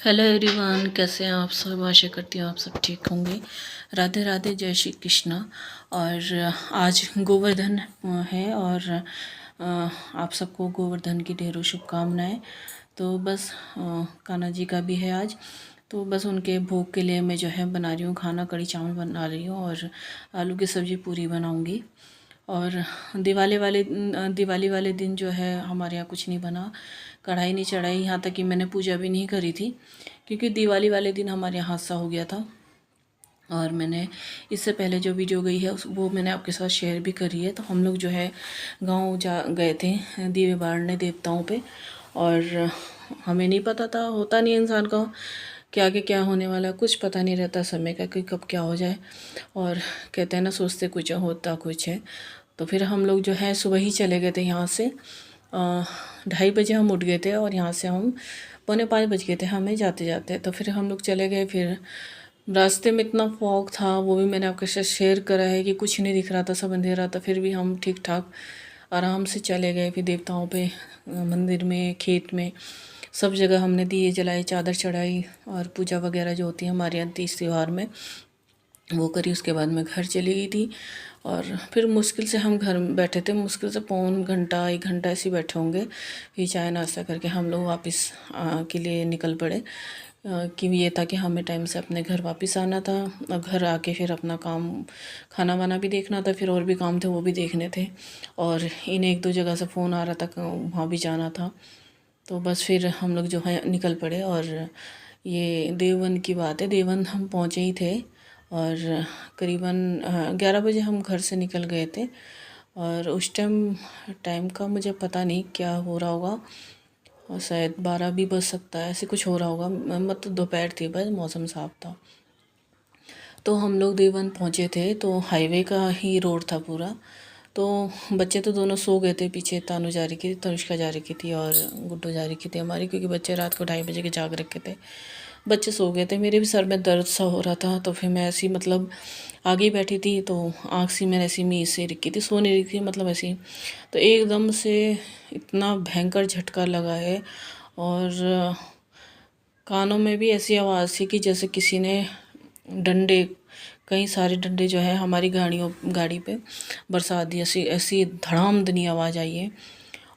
Hello everyone, कैसे हैं आप सब। आशा करती हूँ आप सब ठीक होंगे। राधे राधे, जय श्री कृष्णा। और आज गोवर्धन है और आप सबको गोवर्धन की ढेरों शुभकामनाएं। तो बस कान्हा जी का भी है आज, तो बस उनके भोग के लिए मैं जो है बना रही हूँ खाना। कढ़ी चावल बना रही हूँ और आलू की सब्ज़ी पूरी बनाऊँगी। और दिवाली वाले दिन जो है हमारे यहाँ कुछ नहीं बना, कढ़ाई नहीं चढ़ाई, यहाँ तक कि मैंने पूजा भी नहीं करी थी, क्योंकि दिवाली वाले दिन हमारे यहाँ हादसा हो गया था। और मैंने इससे पहले जो वीडियो गई है वो मैंने आपके साथ शेयर भी करी है। तो हम लोग जो है गांव जा गए थे दीवे बारने देवताओं पे, और हमें नहीं पता था, होता नहीं इंसान का कि आगे क्या होने वाला है, कुछ पता नहीं रहता समय का कि कब क्या हो जाए। और कहते हैं ना, सोचते कुछ है होता कुछ है। तो फिर हम लोग जो है सुबह ही चले गए थे यहाँ से। 2:30 बजे हम उठ गए थे और यहाँ से हम 4:45 बज गए थे हमें जाते जाते। तो फिर हम लोग चले गए। फिर रास्ते में इतना फॉग था, वो भी मैंने आपके साथ शेयर करा है कि कुछ नहीं दिख रहा था, सब अंधेरा था। फिर भी हम ठीक ठाक आराम से चले गए। फिर देवताओं पे, मंदिर में, खेत में, सब जगह हमने दिए जलाए, चादर चढ़ाई और पूजा वगैरह जो होती है हमारे यहाँ तीज त्यौहार में वो करी। उसके बाद मैं घर चली गई थी। और फिर मुश्किल से हम घर में बैठे थे, मुश्किल से पौन घंटा 1 घंटा ऐसे ही बैठे होंगे। फिर चाय नाश्ता करके हम लोग वापस के लिए निकल पड़े, कि ये था कि हमें टाइम से अपने घर वापस आना था। और घर आके फिर अपना काम, खाना वाना भी देखना था, फिर और भी काम थे वो भी देखने थे। और इन 1-2 जगह से फ़ोन आ रहा था, वहाँ भी जाना था। तो बस फिर हम लोग जो है निकल पड़े। और ये देववन की बात है, देववन हम पहुँचे ही थे और करीबन 11 बजे हम घर से निकल गए थे। और उस टाइम का मुझे पता नहीं क्या हो रहा होगा, और शायद 12 भी बज सकता है, ऐसे कुछ हो रहा होगा। मतलब दोपहर थी, बस मौसम साफ था। तो हम लोग देवन पहुँचे थे तो हाईवे का ही रोड था पूरा। तो बच्चे तो दोनों सो गए थे, पीछे तानू जा रही थी, तनुष्का जा रही थी और गुड्डू जा रही थी हमारी, क्योंकि बच्चे रात को 2:30 बजे के जाग रखे थे। बच्चे सो गए थे, मेरे भी सर में दर्द सा हो रहा था। तो फिर मैं ऐसी मतलब आगे ही बैठी थी, तो आँख सी मैंने ऐसी मीच से रखी थी, सो नहीं रही थी मतलब ऐसी। तो एकदम से इतना भयंकर झटका लगा है, और कानों में भी ऐसी आवाज़ थी कि जैसे किसी ने डंडे, कई सारे डंडे जो है हमारी गाड़ी पे बरसा दिए। ऐसी ऐसी धड़ामदनी आवाज़ आई है।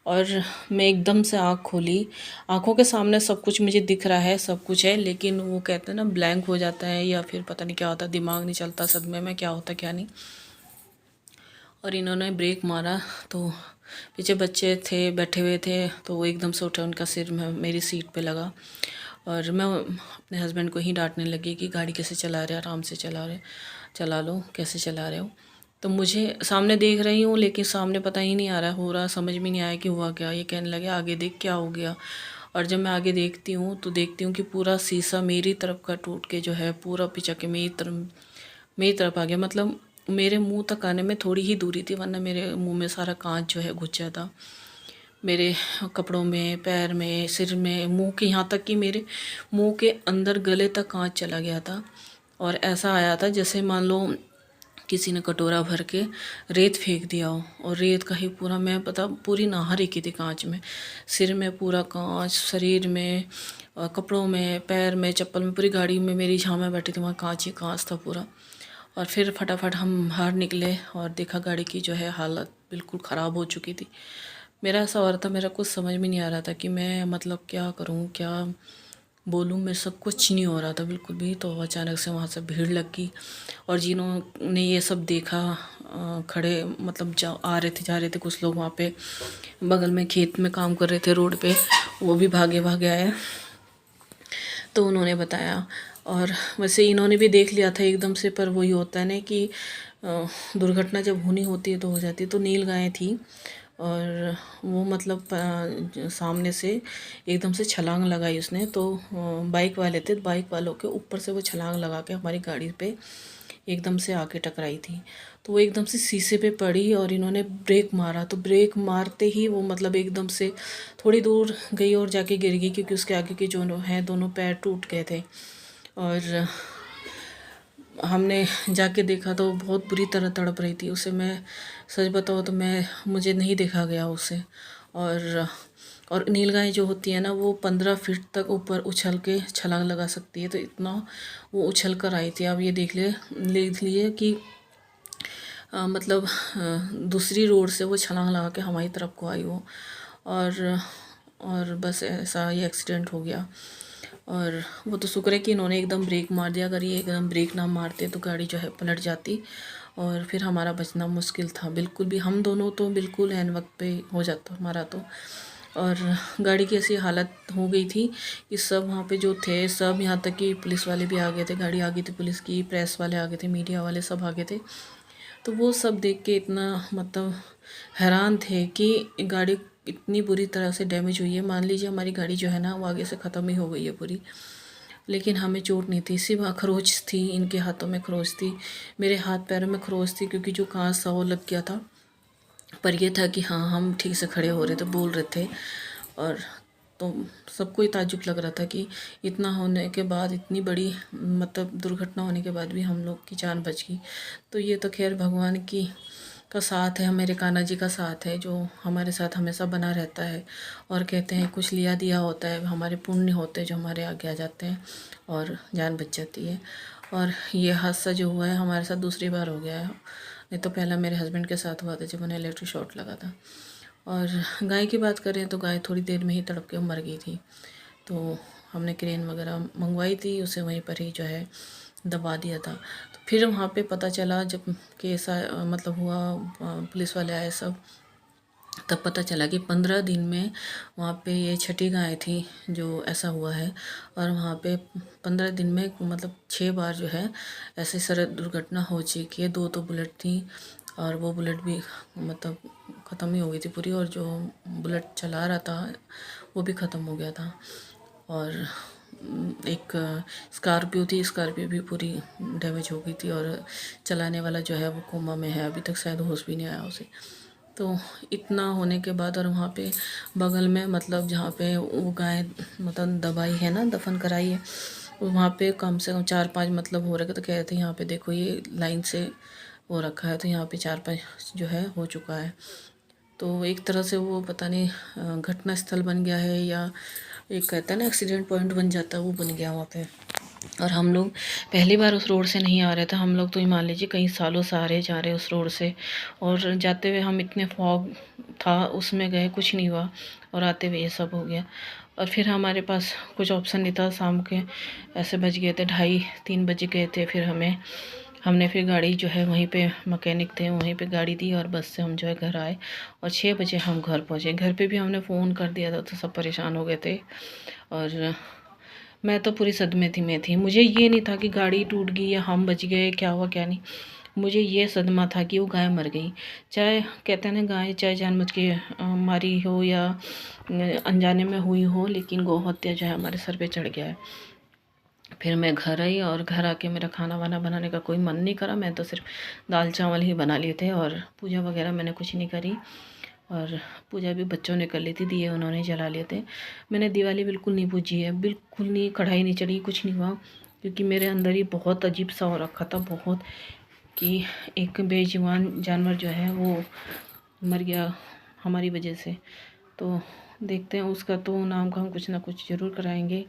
और मैं एकदम से आँख खोली, आँखों के सामने सब कुछ मुझे दिख रहा है, सब कुछ है, लेकिन वो कहते हैं ना ब्लैंक हो जाता है, या फिर पता नहीं क्या होता, दिमाग नहीं चलता सदमे में क्या होता क्या नहीं। और इन्होंने ब्रेक मारा तो पीछे बच्चे थे बैठे हुए थे, तो वो एकदम से उठा, उनका सिर मेरी सीट पे लगा। और मैं अपने हस्बैंड को ही डांटने लगी कि गाड़ी कैसे चला रहे, आराम से चला लो, कैसे चला रहे हो। तो मुझे सामने देख रही हूँ, लेकिन सामने पता ही नहीं आ रहा, हो रहा समझ में नहीं आया कि हुआ क्या। ये कहने लगे आगे देख क्या हो गया। और जब मैं आगे देखती हूँ तो देखती हूँ कि पूरा शीशा मेरी तरफ का टूट के जो है पूरा पिचक के मेरी तरफ आ गया। मतलब मेरे मुंह तक आने में थोड़ी ही दूरी थी, वरना मेरे मुंह में सारा कांच जो है घुस जाता। मेरे कपड़ों में, पैर में, सिर में, मुंह के, यहाँ तक कि मेरे मुंह के अंदर गले तक कांच चला गया था। और ऐसा आया था जैसे मान लो किसी ने कटोरा भर के रेत फेंक दिया हो, और रेत का ही पूरा, मैं पता पूरी नहा रही थी कांच में। सिर में पूरा कांच, शरीर में, कपड़ों में, पैर में, चप्पल में, पूरी गाड़ी में मेरी जहाँ मैं बैठी थी वहाँ कांच ही कांच था पूरा। और फिर फटाफट हम बाहर निकले और देखा गाड़ी की जो है हालत बिल्कुल ख़राब हो चुकी थी। मेरा ऐसा हो रहा था, मेरा कुछ समझ में नहीं आ रहा था कि मैं मतलब क्या करूं, क्या बोलूं, मेरे से कुछ नहीं हो रहा था बिल्कुल भी। तो अचानक से वहाँ से भीड़ लग गई, और जिन्होंने ये सब देखा, खड़े मतलब आ रहे थे जा रहे थे कुछ लोग वहाँ पे, बगल में खेत में काम कर रहे थे रोड पे, वो भी भागे भागे आए। तो उन्होंने बताया, और वैसे इन्होंने भी देख लिया था एकदम से। पर वही होता है ना कि दुर्घटना जब होनी होती है तो हो जाती है। तो नील गाय थी, और वो मतलब सामने से एकदम से छलांग लगाई उसने। तो बाइक वाले थे, बाइक वालों के ऊपर से वो छलांग लगा के हमारी गाड़ी पे एकदम से आके टकराई थी। तो वो एकदम से शीशे पे पड़ी, और इन्होंने ब्रेक मारा, तो ब्रेक मारते ही वो मतलब एकदम से थोड़ी दूर गई और जाके गिर गई, क्योंकि उसके आगे के जो हैं दोनों पैर टूट गए थे। और हमने जाके देखा तो बहुत बुरी तरह तड़प रही थी। उसे मैं सच बताऊँ तो मुझे नहीं देखा गया उसे। और और नीलगाय जो होती है ना वो 15 फीट तक ऊपर उछल के छलांग लगा सकती है। तो इतना वो उछल कर आई थी। आप ये देख लिए कि मतलब दूसरी रोड से वो छलांग लगा के हमारी तरफ को आई वो। और बस ऐसा ये एक्सीडेंट हो गया। और वो तो शुक्र है कि इन्होंने एकदम ब्रेक मार दिया। अगर ये एकदम ब्रेक ना मारते तो गाड़ी जो है पलट जाती और फिर हमारा बचना मुश्किल था। बिल्कुल भी हम दोनों तो बिल्कुल ऐन वक्त पे हो जाता हमारा तो। और गाड़ी की ऐसी हालत हो गई थी कि सब वहाँ पे जो थे सब, यहाँ तक कि पुलिस वाले भी आ गए थे, गाड़ी आ गई थी पुलिस की, प्रेस वाले आ गए थे, मीडिया वाले सब आ गए थे। तो वो सब देख के इतना मतलब हैरान थे कि गाड़ी इतनी बुरी तरह से डैमेज हुई है। मान लीजिए हमारी गाड़ी जो है ना वो आगे से ख़त्म ही हो गई है पूरी, लेकिन हमें चोट नहीं थी, सिर्फ खरोच थी। इनके हाथों में खरोच थी, मेरे हाथ पैरों में खरोच थी, क्योंकि जो कांच था वो लग गया था। पर ये था कि हाँ हम ठीक से खड़े हो रहे थे, बोल रहे थे। और तो सबको ही ताज्जुब लग रहा था कि इतना होने के बाद, इतनी बड़ी मतलब दुर्घटना होने के बाद भी हम लोग की जान बच गई। तो ये तो खैर भगवान की का साथ है, मेरे कान्हा जी का साथ है, जो हमारे साथ हमेशा बना रहता है। और कहते हैं कुछ लिया दिया होता है, हमारे पुण्य होते हैं जो हमारे आगे आ जाते हैं और जान बच जाती है। और ये हादसा जो हुआ है हमारे साथ दूसरी बार हो गया है, नहीं तो पहला मेरे हस्बैंड के साथ हुआ था जब उन्हें इलेक्ट्रिक शॉक लगा था। और गाय की बात करें तो गाय थोड़ी देर में ही तड़प के मर गई थी। तो हमने क्रेन वगैरह मंगवाई थी, उसे वहीं पर ही जो है दबा दिया था। तो फिर वहाँ पे पता चला जब केस मतलब हुआ, पुलिस वाले आए सब, तब पता चला कि 15 दिन में वहाँ पे ये छठी गाय थी जो ऐसा हुआ है। और वहाँ पे 15 दिन में मतलब 6 बार जो है ऐसे सड़क दुर्घटना हो चुकी है। 2 तो बुलेट थी और वो बुलेट भी मतलब ख़त्म ही हो गई थी पूरी, और जो बुलेट चला रहा था वो भी ख़त्म हो गया था। और एक स्कॉर्पियो थी, स्कॉर्पियो भी पूरी डैमेज हो गई थी, और चलाने वाला जो है वो कोमा में है, अभी तक शायद होश भी नहीं आया उसे। तो इतना होने के बाद, और वहाँ पे बगल में मतलब जहाँ पे वो गाय मतलब दबाई है ना, दफन कराई है, वहाँ पे कम से कम 4-5 मतलब हो रखे। तो कह रहे थे यहाँ पे देखो ये लाइन से हो रखा है, तो यहाँ पे 4-5 जो है हो चुका है। तो एक तरह से वो पता नहीं घटना स्थल बन गया है, या एक कहता है ना एक्सीडेंट पॉइंट बन जाता है, वो बन गया वहाँ पे। और हम लोग पहली बार उस रोड से नहीं आ रहे थे, हम लोग तो ये मान लीजिए कई सालों से आ रहे जा रहे उस रोड से। और जाते हुए हम इतने फॉग था उसमें गए, कुछ नहीं हुआ, और आते हुए ये सब हो गया। और फिर हमारे पास कुछ ऑप्शन नहीं था, शाम के ऐसे बज गए थे 2:30-3 बज गए थे। फिर हमने फिर गाड़ी जो है वहीं पे मैकेनिक थे वहीं पे गाड़ी दी, और बस से हम जो है घर आए। और 6 बजे हम घर पहुँचे। घर पे भी हमने फ़ोन कर दिया था तो सब परेशान हो गए थे। और मैं तो पूरी सदमे में थी। मुझे ये नहीं था कि गाड़ी टूट गई या हम बच गए, क्या हुआ क्या नहीं। मुझे ये सदमा था कि वो गाय मर गई। चाहे कहते हैं ना गाय चाहे जानबूझ के मारी हो या अनजाने में हुई हो, लेकिन गौ हत्या जो है हमारे सर पे चढ़ गया है। फिर मैं घर आई, और घर आके मेरा खाना वाना बनाने का कोई मन नहीं करा। मैं तो सिर्फ दाल चावल ही बना लिए थे, और पूजा वगैरह मैंने कुछ नहीं करी। और पूजा भी बच्चों ने कर ली थी, दिए उन्होंने जला लिए थे। मैंने दिवाली बिल्कुल नहीं पूजी है, बिल्कुल नहीं, कढ़ाई नहीं चढ़ी, कुछ नहीं हुआ, क्योंकि मेरे अंदर ही बहुत अजीब सा हो रखा था, बहुत, कि एक बेजुबान जानवर जो है वो मर गया हमारी वजह से। तो देखते हैं उसका तो नाम का हम कुछ ना कुछ ज़रूर कराएंगे।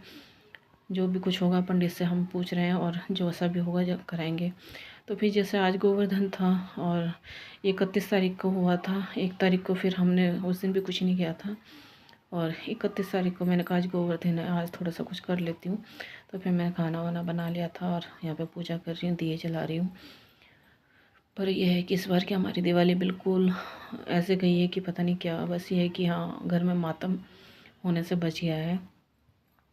जो भी कुछ होगा पंडित से हम पूछ रहे हैं, और जो ऐसा भी होगा जब कराएंगे। तो फिर जैसे आज गोवर्धन था और 31 तारीख को हुआ था, 1 तारीख को फिर हमने उस दिन भी कुछ नहीं किया था, और 31 तारीख को मैंने कहा आज गोवर्धन है, आज थोड़ा सा कुछ कर लेती हूँ। तो फिर मैं खाना वाना बना लिया था और यहाँ पे पूजा कर रही हूँ, दिए जला रही हूँ। पर यह है कि इस बार की हमारी दिवाली बिल्कुल ऐसे गई है कि पता नहीं क्या। बस ये है कि हाँ घर में मातम होने से बच गया है।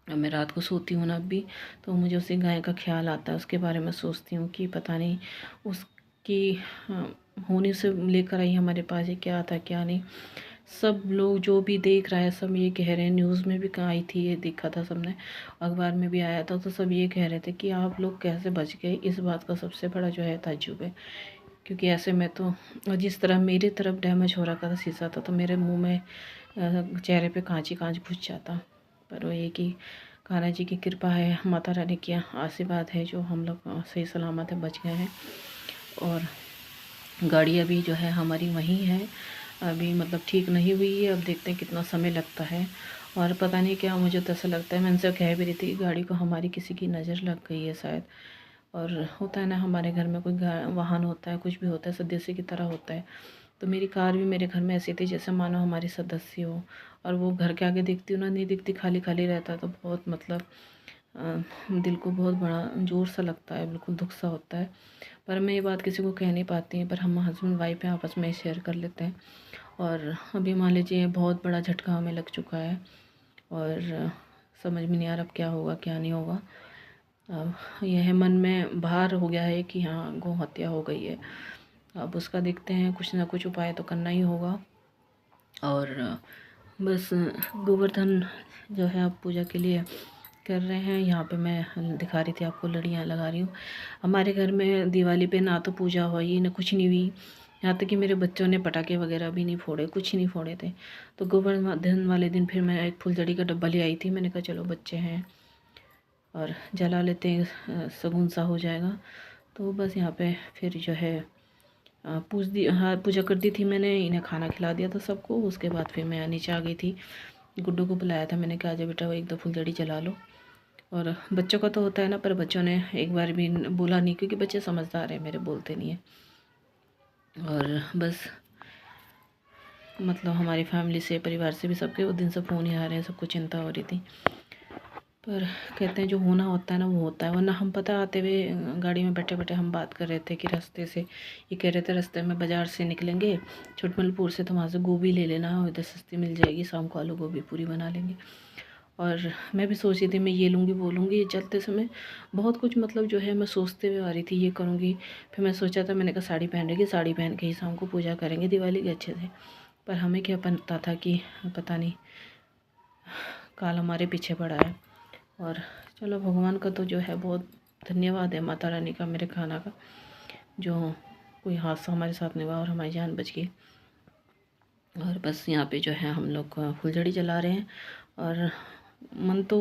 अब मैं रात को सोती हूँ ना अभी, तो मुझे उसी गाय का ख्याल आता है, उसके बारे में सोचती हूँ कि पता नहीं उसकी होने से लेकर आई हमारे पास ये क्या था क्या नहीं। सब लोग जो भी देख रहा है सब ये कह रहे हैं, न्यूज़ में भी आई थी, ये देखा था सबने, अखबार में भी आया था, तो सब ये कह रहे थे कि आप लोग कैसे बच गए। इस बात का सबसे बड़ा जो है ताज्जुब है, क्योंकि ऐसे में तो, और जिस तरह मेरी तरफ डैमेज हो रखा था शीशा था, तो मेरे मुंह में चेहरे पे कांच ही कांच घुस जाता। पर वो ये कि कान्हा जी की कृपा है, माता रानी की आशीर्वाद है, जो हम लोग सही सलामत है, बच गए हैं। और गाड़ी अभी जो है हमारी वहीं है, अभी मतलब ठीक नहीं हुई है। अब देखते हैं कितना समय लगता है। और पता नहीं क्या, मुझे तो ऐसा लगता है, मैं उनसे कह भी रही थी गाड़ी को हमारी किसी की नज़र लग गई है शायद। और होता है ना, हमारे घर में कोई वाहन होता है, कुछ भी होता है, सदस्य की तरह होता है। तो मेरी कार भी मेरे घर में ऐसी थी जैसे मानो हमारी सदस्य हो। और वो घर के आगे दिखती हूँ ना, नहीं दिखती, खाली खाली रहता है, तो बहुत मतलब दिल को बहुत बड़ा ज़ोर सा लगता है, बिल्कुल दुख सा होता है। पर मैं ये बात किसी को कह नहीं पाती हैं, पर हम हस्बैंड वाइफ हैं, आपस में शेयर कर लेते हैं। और अभी मान लीजिए बहुत बड़ा झटका हमें लग चुका है, और समझ में नहीं आ रहा अब क्या होगा क्या नहीं होगा। अब यह मन में भार हो गया है कि हाँ, गौ हत्या हो गई है। अब उसका देखते हैं, कुछ ना कुछ उपाय तो करना ही होगा। और बस गोवर्धन जो है अब पूजा के लिए कर रहे हैं। यहाँ पे मैं दिखा रही थी आपको, लड़ियाँ लगा रही हूँ। हमारे घर में दिवाली पे ना तो पूजा हुई ना कुछ नहीं हुई, यहाँ तक कि मेरे बच्चों ने पटाखे वगैरह भी नहीं फोड़े, कुछ नहीं फोड़े थे। तो गोवर्धन वाले दिन फिर मैं एक फुलझड़ी का डब्बा ले आई थी। मैंने कहा चलो बच्चे हैं और जला लेते हैं, शगुन सा हो जाएगा। तो बस यहाँ पे फिर जो है हाँ, पूजा कर दी थी मैंने, इन्हें खाना खिला दिया था सबको। उसके बाद फिर मैं नीचे आ गई थी, गुड्डू को बुलाया था, मैंने कहा आजा बेटा, वो एक दो फुलझड़ी जला लो। और बच्चों का तो होता है ना, पर बच्चों ने एक बार भी बोला नहीं, क्योंकि बच्चे समझदार हैं मेरे, बोलते नहीं हैं। और बस मतलब हमारी फैमिली से, परिवार से भी सबके उस दिन से फ़ोन ही आ रहे हैं, सबको चिंता हो रही थी। पर कहते हैं जो होना होता है ना वो होता है। वरना हम पता आते हुए गाड़ी में बैठे बैठे हम बात कर रहे थे कि रास्ते से, ये कह रहे थे रास्ते में बाज़ार से निकलेंगे छोटमलपुर से, तो वहाँ से गोभी ले लेना, इधर सस्ती मिल जाएगी, शाम को आलू गोभी पूरी बना लेंगे। और मैं भी सोच रही थी मैं ये लूँगी वो लूँगी, ये चलते समय बहुत कुछ मतलब जो है मैं सोचते हुए आ रही थी, ये करूँगी। फिर मैं सोचा था, मैंने कहा साड़ी पहन रहेगी, साड़ी पहन के ही शाम को पूजा करेंगे दिवाली के अच्छे से। पर हमें क्या पता था कि पता नहीं काल हमारे पीछे पड़ा है। और चलो, भगवान का तो जो है बहुत धन्यवाद है, माता रानी का, मेरे खाना का, जो कोई हादसा हमारे साथ नहीं हुआ और हमारी जान बच गई। और बस यहाँ पे जो है हम लोग फुलझड़ी जला रहे हैं। और मन तो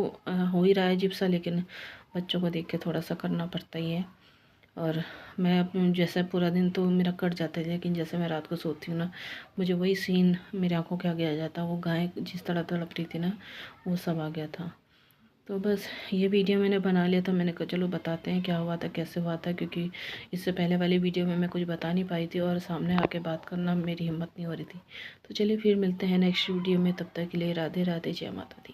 हो ही रहा है अजीब सा, लेकिन बच्चों को देख के थोड़ा सा करना पड़ता ही है। और मैं जैसे पूरा दिन तो मेरा कट जाता है, लेकिन जैसे मैं रात को सोती हूँ ना, मुझे वही सीन मेरी आंखों के आगे आ जाता। वो गाय जिस तरह तड़प रही थी ना, वो सब आ गया था। तो बस ये वीडियो मैंने बना लिया था, मैंने कहा चलो बताते हैं क्या हुआ था, कैसे हुआ था, क्योंकि इससे पहले वाली वीडियो में मैं कुछ बता नहीं पाई थी और सामने आके बात करना मेरी हिम्मत नहीं हो रही थी। तो चलिए फिर मिलते हैं नेक्स्ट वीडियो में, तब तक के लिए राधे राधे, जय माता दी।